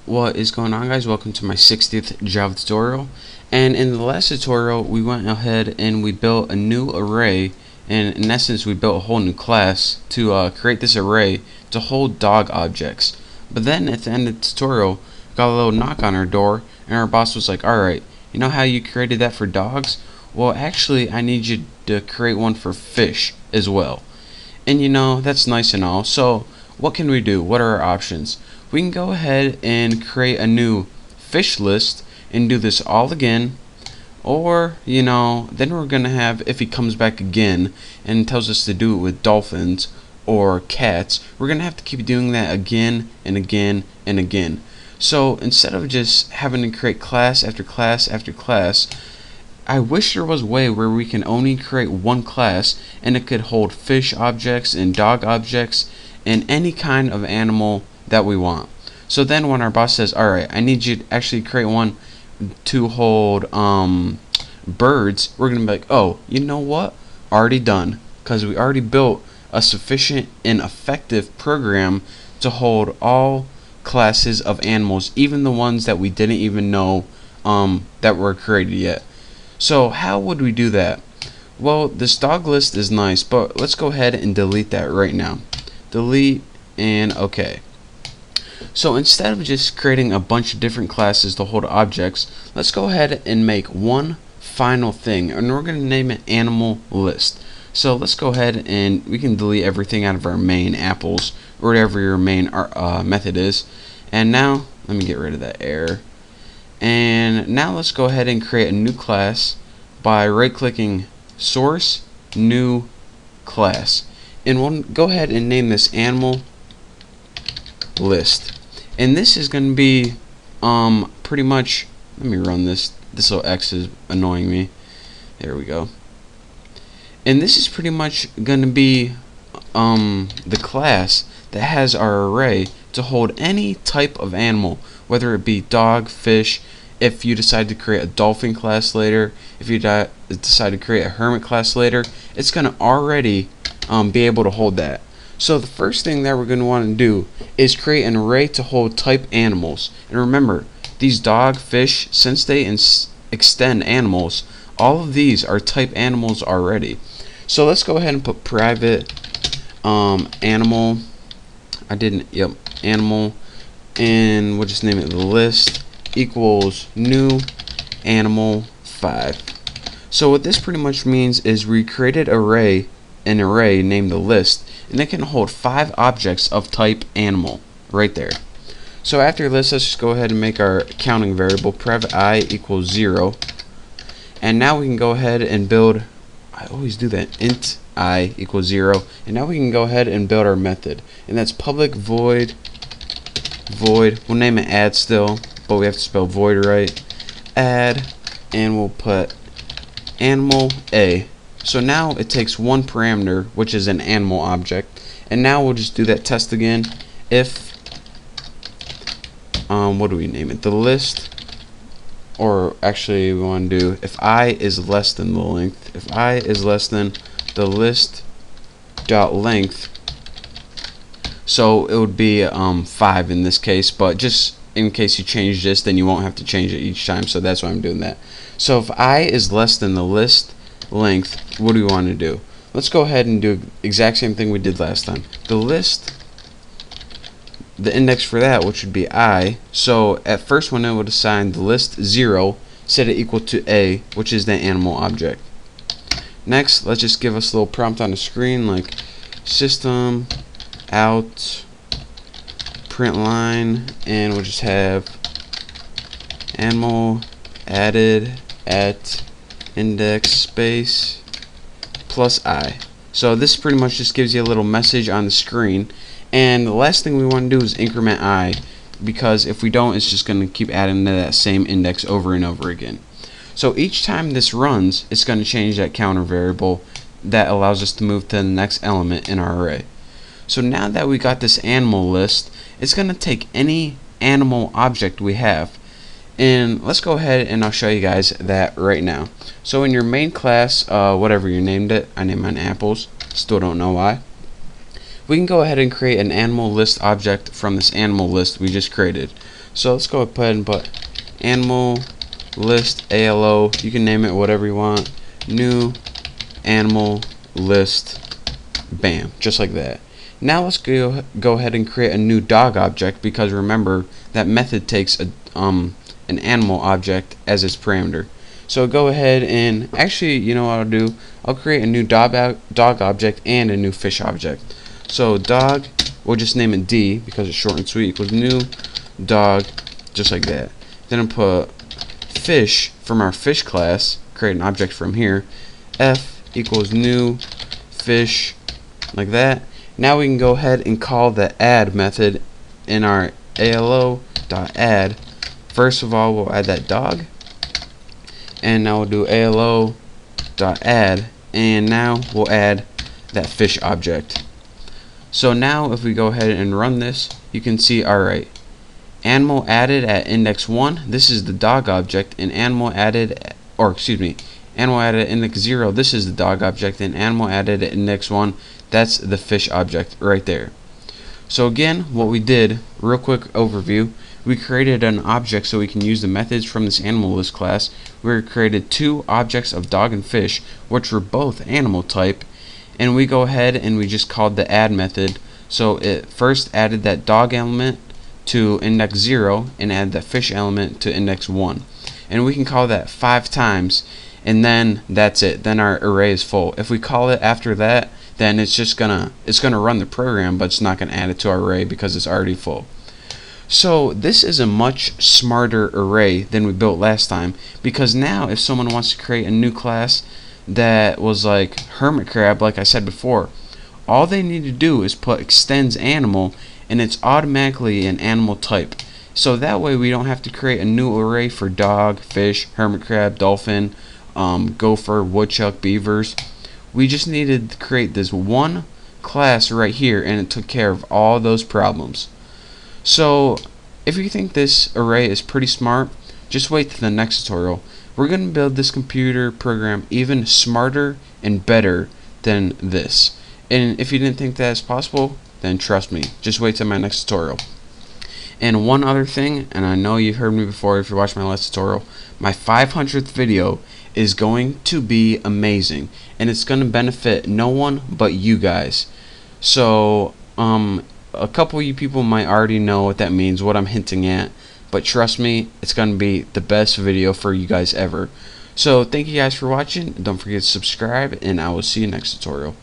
What is going on, guys? Welcome to my 60th Java tutorial. And in the last tutorial we went ahead and we built a new array, and in essence we built a whole new class to create this array to hold dog objects. But then at the end of the tutorial got a little knock on our door, and our boss was like, alright, you know how you created that for dogs? Well, actually I need you to create one for fish as well. And you know, that's nice and all, so what can we do? What are our options? We can go ahead and create a new fish list and do this all again, or you know, then we're gonna have, if he comes back again and tells us to do it with dolphins or cats, we're gonna have to keep doing that again and again and again. So instead of just having to create class after class after class, I wish there was a way where we can only create one class and it could hold fish objects and dog objects and any kind of animal that we want. So then when our boss says, alright, I need you to actually create one to hold birds, we're going to be like, oh, you know what? Already done. Because we already built a sufficient and effective program to hold all classes of animals, even the ones that we didn't even know that were created yet. So how would we do that? Well, this dog list is nice, but let's go ahead and delete that right now. Delete and OK. So instead of just creating a bunch of different classes to hold objects, let's go ahead and make one final thing, and we're going to name it animal list. So let's go ahead and we can delete everything out of our main apples or whatever your main method is. And now let me get rid of that error. And now let's go ahead and create a new class by right clicking source, new class, and we'll go ahead and name this animal list. And this is going to be pretty much, let me run this little X is annoying me, there we go. And this is pretty much going to be the class that has our array to hold any type of animal, whether it be dog, fish. If you decide to create a dolphin class later, if you decide to create a hermit class later, it's going to already be able to hold that. So the first thing that we're going to want to do is create an array to hold type animals. And remember, these dog, fish, since they extend animals, all of these are type animals already. So let's go ahead and put private animal. Animal, and we'll just name it the list equals new animal 5. So what this pretty much means is we created an array named the list, and it can hold 5 objects of type animal right there. So after this, let's just go ahead and make our counting variable private I equals 0, and now we can go ahead and build, I always do that, int I equals 0, and now we can go ahead and build our method, and that's public void, we'll name it add still, but we have to spell void right, add, and we'll put animal A. So now it takes one parameter, which is an animal object, and now we'll just do that test again. If what do we name it? The list, or actually we want to do if I is less than the length. If I is less than the list dot length, so it would be 5 in this case, but just in case you change this, then you won't have to change it each time, so that's why I'm doing that. So if I is less than the list length, what do we want to do? Let's go ahead and do the exact same thing we did last time. The list, the index for that, which would be I, so at first when it would assign the list 0, set it equal to A, which is the animal object. Next, let's just give us a little prompt on the screen like system out print line, and we'll just have animal added at index space plus I. So this pretty much just gives you a little message on the screen, and the last thing we want to do is increment I, because if we don't, it's just going to keep adding to that same index over and over again. So each time this runs, it's going to change that counter variable that allows us to move to the next element in our array. So now that we got this animal list, it's going to take any animal object we have, and let's go ahead and I'll show you guys that right now. So in your main class, whatever you named it, I named mine apples, still don't know why. we can go ahead and create an animal list object from this animal list we just created. So let's go ahead and put animal list ALO, you can name it whatever you want, new animal list, bam, just like that. Now let's go ahead and create a new dog object, because remember that method takes an animal object as its parameter. So go ahead and actually, you know what I'll do? I'll create a new dog object and a new fish object. So dog, we'll just name it D because it's short and sweet, equals new dog, just like that. Then I'll put fish from our fish class, create an object from here, F equals new fish, like that. Now we can go ahead and call the add method in our ALO.add. First of all, we'll add that dog, and now we'll do ALO.add, and now we'll add that fish object. So now if we go ahead and run this, you can see, alright, animal added at index 1, this is the dog object, and animal added, animal added at index 0, this is the dog object, and animal added at index 1, that's the fish object right there. So again, what we did, real quick overview, we created an object so we can use the methods from this animal list class. We created two objects of dog and fish, which were both animal type, and we go ahead and we just called the add method. So it first added that dog element to index 0 and add that fish element to index 1. And we can call that 5 times, and then that's it. Then our array is full. If we call it after that, then it's gonna run the program, but it's not gonna add it to our array because it's already full. So this is a much smarter array than we built last time, because now if someone wants to create a new class that was like hermit crab, like I said before, all they need to do is put extends animal, and it's automatically an animal type. So that way we don't have to create a new array for dog, fish, hermit crab, dolphin, gopher, woodchuck, beavers. We just needed to create this one class right here, and it took care of all those problems. So if you think this array is pretty smart, just wait till the next tutorial. We're going to build this computer program even smarter and better than this. And if you didn't think that is possible, then trust me, just wait till my next tutorial. And one other thing, and I know you've heard me before if you watched my last tutorial, my 500th video is going to be amazing, and it's going to benefit no one but you guys. So a couple of you people might already know what that means, what I'm hinting at, but trust me, it's going to be the best video for you guys ever. So thank you guys for watching. Don't forget to subscribe, and I will see you next tutorial.